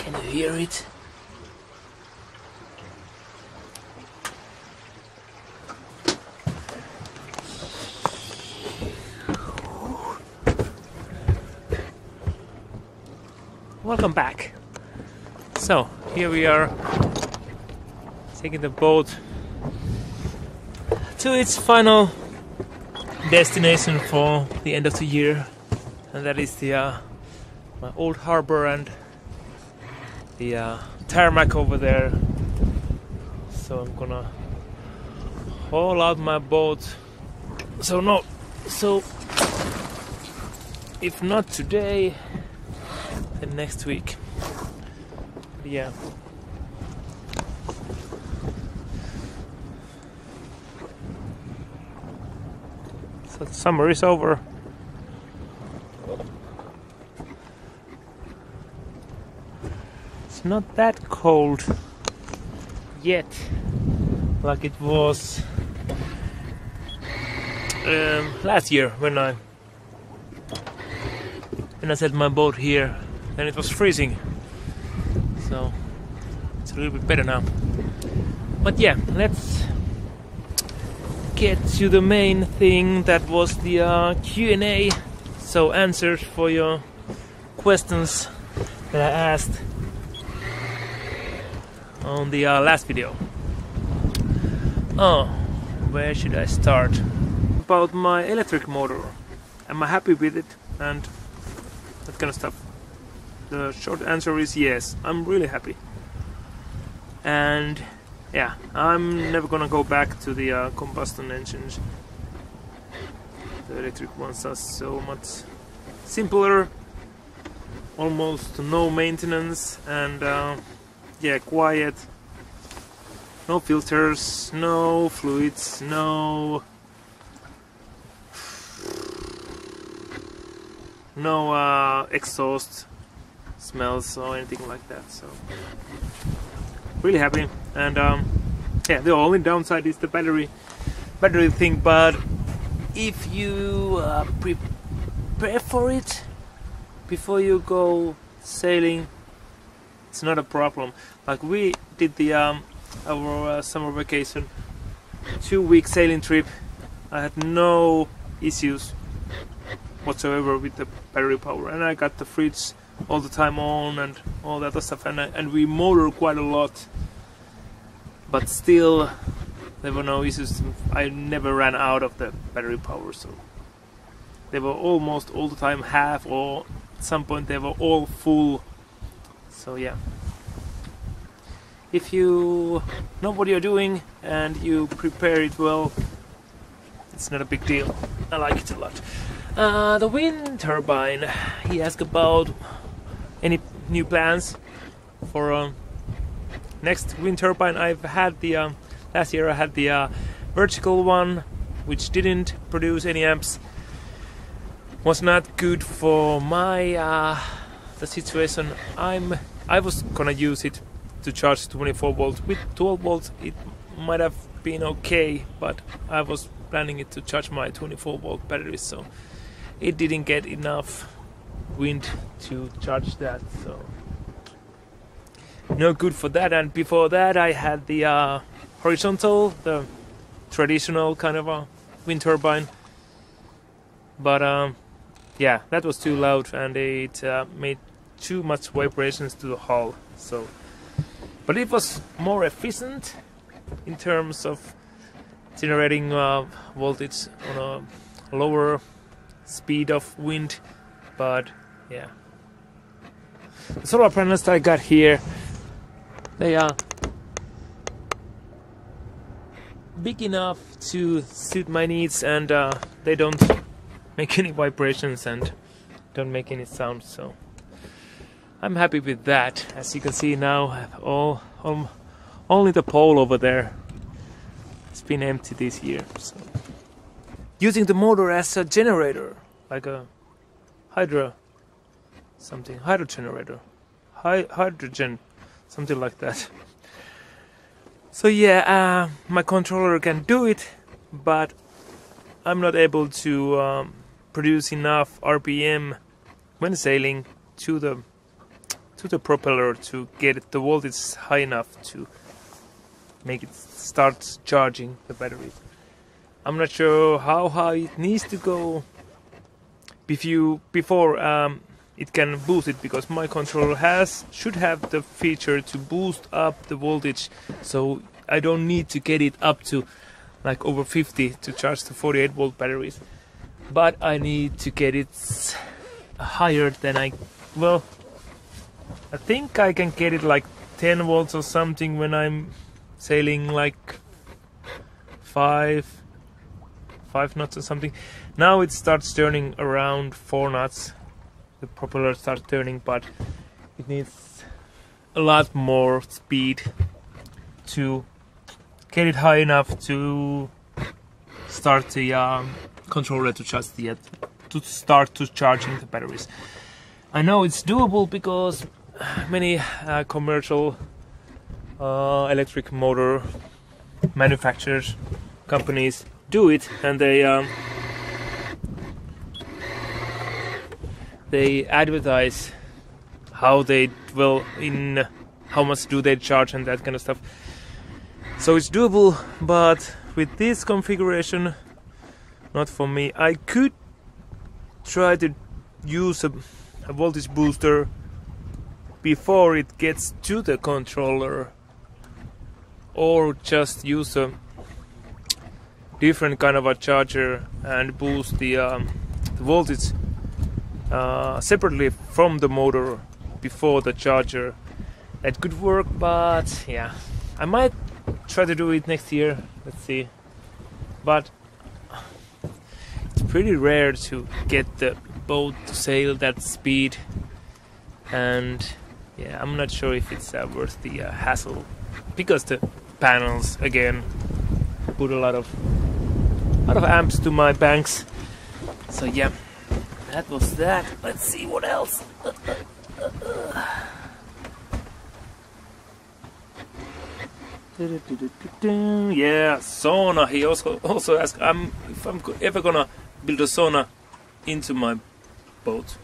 Can you hear it? Welcome back. So, here we are taking the boat to its final destination for the end of the year, and that is the my old harbor and the tarmac over there. So I'm gonna haul out my boat. So if not today, then next week. But yeah. So the summer is over. It's not that cold yet, like it was last year when I set my boat here, and it was freezing. So it's a little bit better now. But yeah, let's get to the main thing. That was the Q&A. So answers for your questions that I asked on the last video. Oh, where should I start? About my electric motor. Am I happy with it? And that kind of stuff. The short answer is yes, I'm really happy. And yeah, I'm never gonna go back to the combustion engines. The electric ones are so much simpler, almost no maintenance, and yeah, quiet. No filters, no fluids, no exhaust smells or anything like that. So really happy. And yeah, the only downside is the battery thing, but if you prepare for it before you go sailing, it's not a problem. Like we did the our summer vacation 2-week sailing trip. I had no issues whatsoever with the battery power, and I got the fridge all the time on and all that other stuff, and we motored quite a lot, but still there were no issues. I never ran out of the battery power, so they were almost all the time half, or at some point they were all full. So yeah, if you know what you're doing and you prepare it well, it's not a big deal. I like it a lot. The wind turbine, he asked about any new plans for next wind turbine. I've had the last year I had the vertical one, which didn't produce any amps. Was not good for my the situation. I was gonna use it to charge 24 volts. With 12 volts it might have been okay, but I was planning it to charge my 24 volt batteries, so it didn't get enough wind to charge that, so no good for that. And before that I had the horizontal, the traditional kind of a wind turbine, but yeah, that was too loud and it made too much vibrations to the hull. So, but it was more efficient in terms of generating voltage on a lower speed of wind. But yeah, the solar panels that I got here, they are big enough to suit my needs, and they don't make any vibrations and don't make any sound, so I'm happy with that. As you can see now, only the pole over there has been empty this year. So using the motor as a generator, like a hydrogen, something like that. So yeah, my controller can do it, but I'm not able to produce enough RPM when sailing to to the propeller to get the voltage high enough to make it start charging the battery. I'm not sure how high it needs to go before it can boost it, because my controller should have the feature to boost up the voltage, so I don't need to get it up to like over 50 to charge the 48 volt batteries, but I need to get it higher than I think I can get it like 10 volts or something when I'm sailing like 5 knots or something. Now it starts turning around 4 knots. The propeller starts turning, but it needs a lot more speed to get it high enough to start the controller to start charging the batteries. I know it's doable because many commercial electric motor manufacturers, companies do it, and they advertise how much do they charge and that kind of stuff. So it's doable, but with this configuration, not for me. I could try to use a voltage booster before it gets to the controller, or just use a different kind of a charger and boost the voltage separately from the motor before the charger. That could work, but yeah, I might try to do it next year. Let's see. But it's pretty rare to get the boat to sail that speed, and yeah, I'm not sure if it's worth the hassle, because the panels again put a lot of amps to my banks. So yeah, that was that. Let's see what else. Yeah, sauna. He also asked if I'm ever gonna build a sauna into my boat.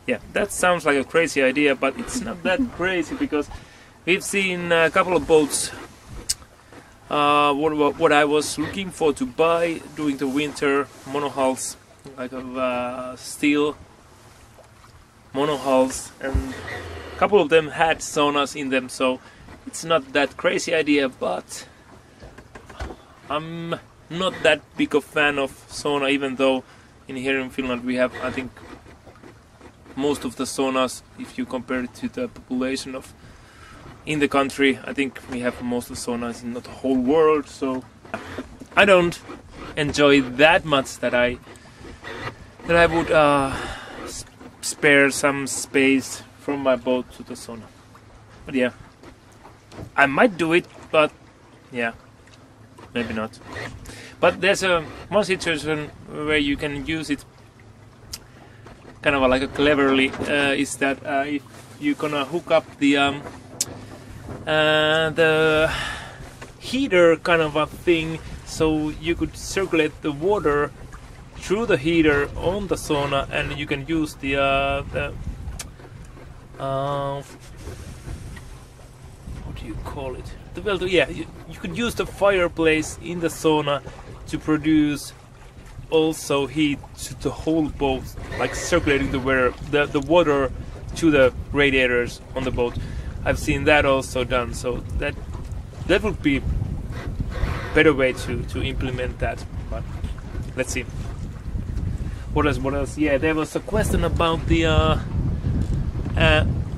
Yeah, that sounds like a crazy idea, but it's not that crazy, because we've seen a couple of boats. What I was looking for to buy during the winter, monohulls, like steel monohulls, and a couple of them had saunas in them, so it's not that crazy idea, but I'm not that big a fan of sauna, even though here in Finland we have, I think, most of the saunas, if you compare it to the population of in the country. I think we have most of the saunas in the whole world, so I don't enjoy that much that I would spare some space from my boat to the sauna. But yeah, I might do it, but yeah, maybe not. But there's one situation where you can use it kind of like a cleverly, is that if you're gonna hook up the heater kind of a thing, so you could circulate the water through the heater on the sauna, and you can use the what do you call it? You could use the fireplace in the sauna to produce also heat to the whole boat, like circulating the water to the radiators on the boat. I've seen that also done, so that would be a better way to implement that. But let's see. What else? Yeah, there was a question about the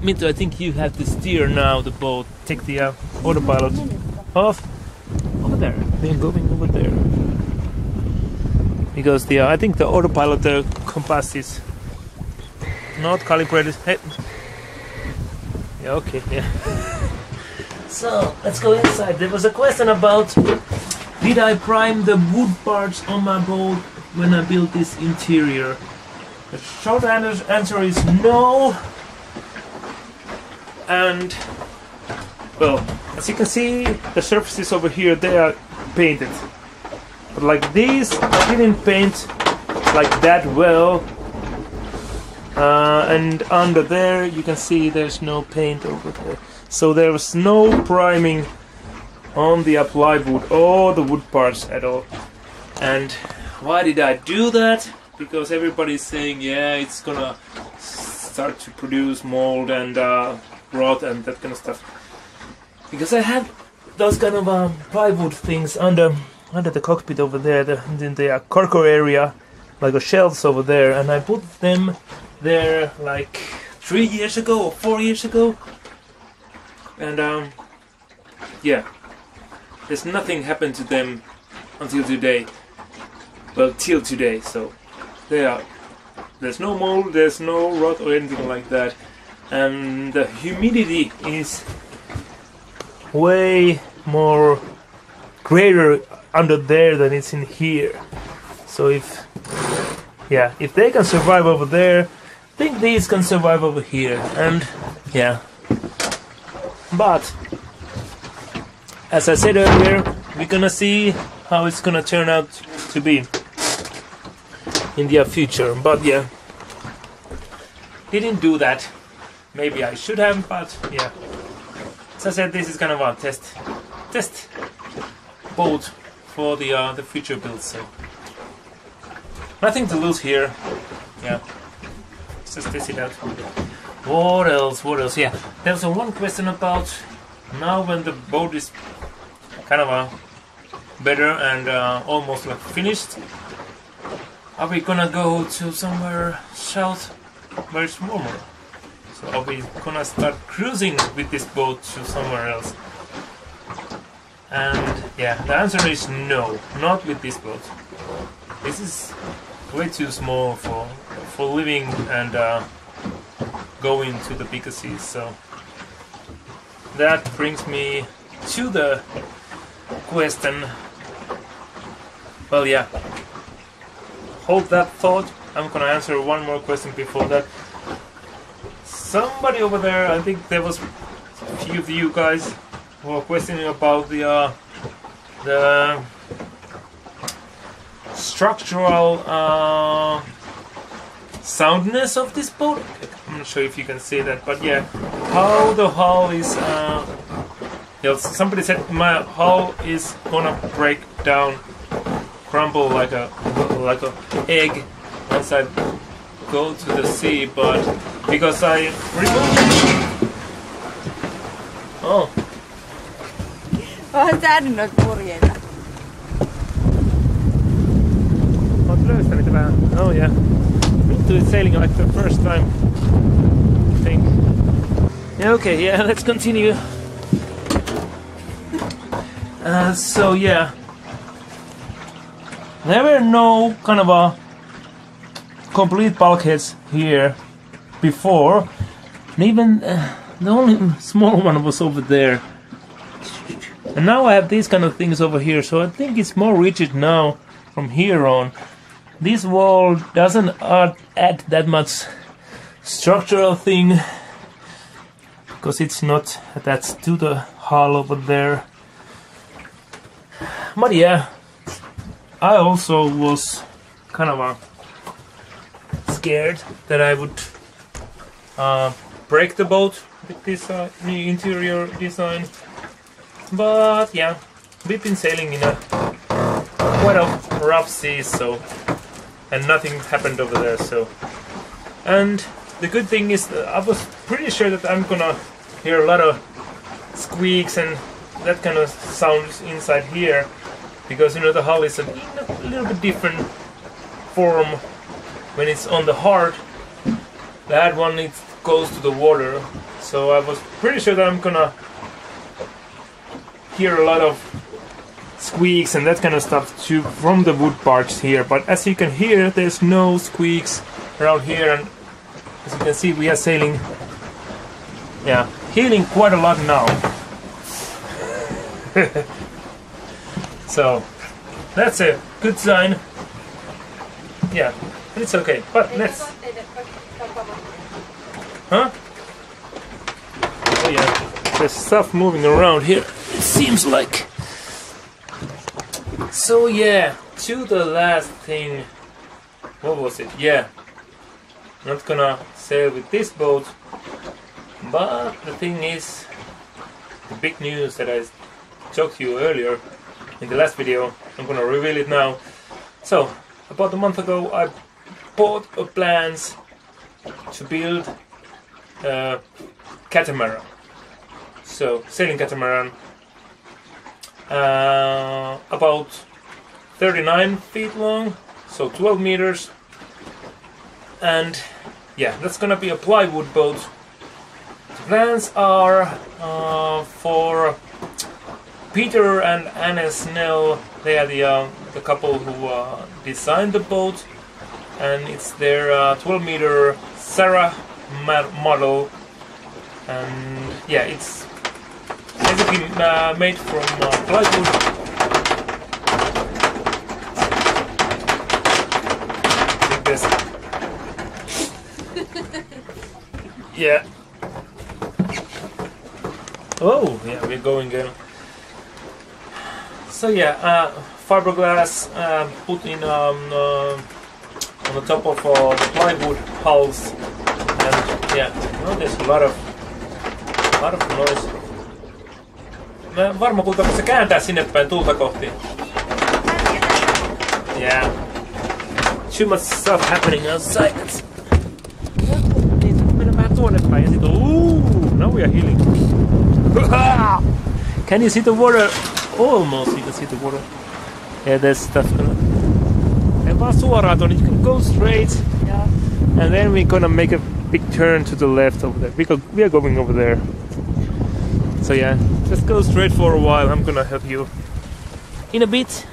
Minto, I think you have to steer now the boat. Take the autopilot off. Over there. They're going over there. Because I think the autopilot, the compass is not calibrated. Hey. Yeah, okay, yeah. So, let's go inside. There was a question about, did I prime the wood parts on my boat when I built this interior? The short answer is no. And, well, as you can see, the surfaces over here, they are painted. But like these, I didn't paint like that well. and under there you can see there's no paint over there, so there was no priming on the plywood or the wood parts at all. And why did I do that? Because everybody's saying, yeah, it's gonna start to produce mold and rot and that kind of stuff. Because I had those kind of plywood things under the cockpit over there, in the cargo area, like a shelves over there, and I put them there like 3 years ago or 4 years ago, and yeah, there's nothing happened to them until today. Well, till today, so there's no mold, there's no rot or anything like that, and the humidity is way more greater under there than it's in here. So if they can survive over there, I think these can survive over here. And yeah, but as I said earlier, we're gonna see how it's gonna turn out to be in the future. But yeah, didn't do that. Maybe I should have, but yeah. As I said, this is kind of a test boat for the future build. So nothing to lose here. Yeah, let's just test it out. What else? What else? Yeah, there's one question about now when the boat is kind of better and almost like finished. Are we gonna go to somewhere south where it's warmer? So are we gonna start cruising with this boat to somewhere else? And yeah, the answer is no, not with this boat. This is way too small for living and going to the bigger seas. So that brings me to the question. Well, yeah. Hold that thought. I'm gonna answer one more question before that. Somebody over there, I think there was a few of you guys who were questioning about the structural soundness of this boat. I'm not sure if you can see that, but yeah, how the hull is. Somebody said my hull is gonna break down, crumble like a egg once I go to the sea, but because I removed. Oh. Oon sä nyt noita purjeita? Oot löystänyt vähän? Oh yeah. Been to sailing like the first time, I think. Yeah, okay, yeah, let's continue. So yeah, there were no kind of a complete bulkheads here before, and even the only small one was over there. And now I have these kind of things over here, so I think it's more rigid now from here on. This wall doesn't add that much structural thing because it's not attached to the hull over there. But yeah, I also was kind of scared that I would break the boat with this new interior design. But yeah, we've been sailing in a quite a rough sea, so, and nothing happened over there. So, and the good thing is that I was pretty sure that I'm gonna hear a lot of squeaks and that kind of sounds inside here, because you know the hull is in a little bit different form when it's on the hard. That one it goes to the water, so I was pretty sure that I'm gonna hear a lot of squeaks and that kind of stuff too from the wood parts here. But as you can hear, there's no squeaks around here, and as you can see, we are sailing, yeah, healing quite a lot now. So that's a good sign. Yeah, it's okay. But let's. Huh? Oh yeah, there's stuff moving around here. It seems like. So yeah, to the last thing. What was it? Yeah. not gonna sail with this boat. But the thing is, the big news that I talked to you earlier in the last video, I'm gonna reveal it now. So, about a month ago I bought plans to build a catamaran. So, sailing catamaran, about 39 feet long, so 12 meters. And yeah, that's gonna be a plywood boat. The plans are for Peter and Anne Snell. They are the couple who designed the boat, and it's their 12-meter Sarah model. And yeah, it's basically made from plywood. Like this. Yeah. Oh, yeah, we're going in. So yeah, fiberglass put in on the top of the plywood hulls, and yeah, well, there's a lot of noise. Mä en varma kuinka se kääntää sinne päin tulta kohti. Yeah. Too much stuff happening outside. Mennä vähän tuonne päin ja sitten now we are healing. Can you see the water? Almost you can see the water. Yeah, there's stuff gonna. And vaan suoraan tuonne, you can go straight. Yeah. And then we're gonna make a big turn to the left over there. We are going over there. So yeah, just go straight for a while. I'm gonna help you in a bit.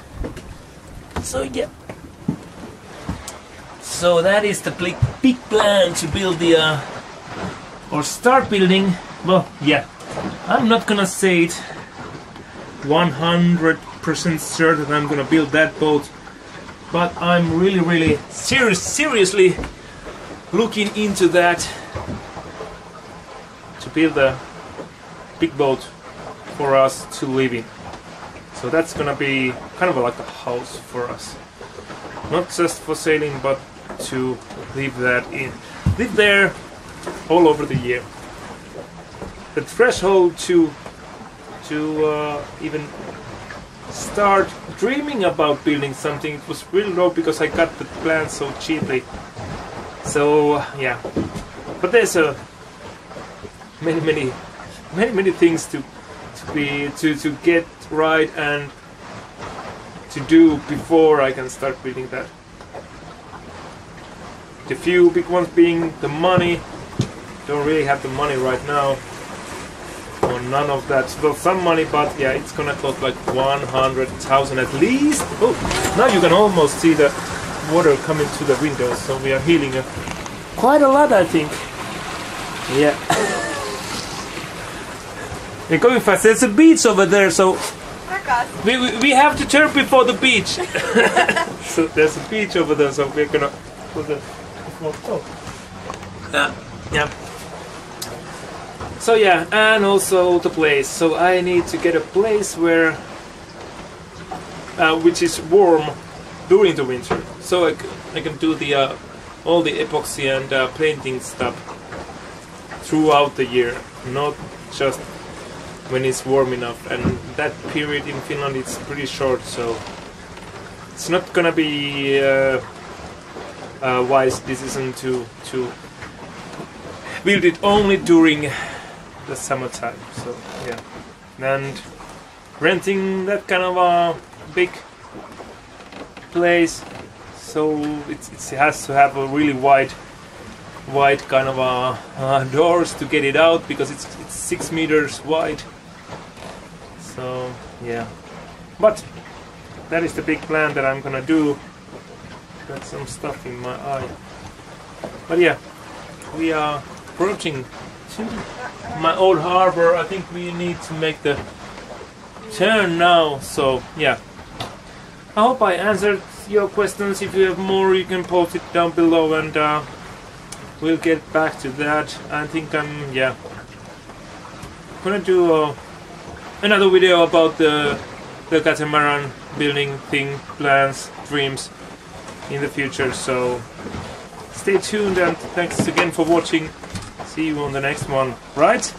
So yeah. So that is the big plan to build the or start building. Well, yeah, I'm not gonna say it 100% sure that I'm gonna build that boat, but I'm really seriously looking into that to build a big boat for us to live in. So that's gonna be kind of like a house for us, not just for sailing, but to live there all over the year. The threshold to even start dreaming about building something, it was really low because I got the plans so cheaply. So yeah, but there's many things to get right and to do before I can start building that. The few big ones being the money. Don't really have the money right now, or none of that. Well, some money, but yeah, it's gonna cost like 100,000 at least. Oh, now you can almost see the water coming to the windows, so we are healing quite a lot, I think. Yeah. We're going fast. There's a beach over there, so we have to turn before the beach. So there's a beach over there, so we're gonna put the yeah. So yeah, and also the place. So I need to get a place where which is warm during the winter, so I can do the all the epoxy and painting stuff throughout the year, not just when it's warm enough. And that period in Finland it's pretty short, so it's not gonna be a wise decision to build it only during the summertime. So yeah, and renting that kind of a big place, so it has to have a really wide kind of doors to get it out, because it's 6 meters wide. So yeah, but that is the big plan that I'm gonna do. Got some stuff in my eye, but yeah, we are approaching to my old harbor. I think we need to make the turn now. So yeah, I hope I answered your questions. If you have more, you can post it down below, and we'll get back to that. I think I'm gonna do another video about the catamaran building thing, plans, dreams in the future. So stay tuned, and thanks again for watching. See you on the next one, right?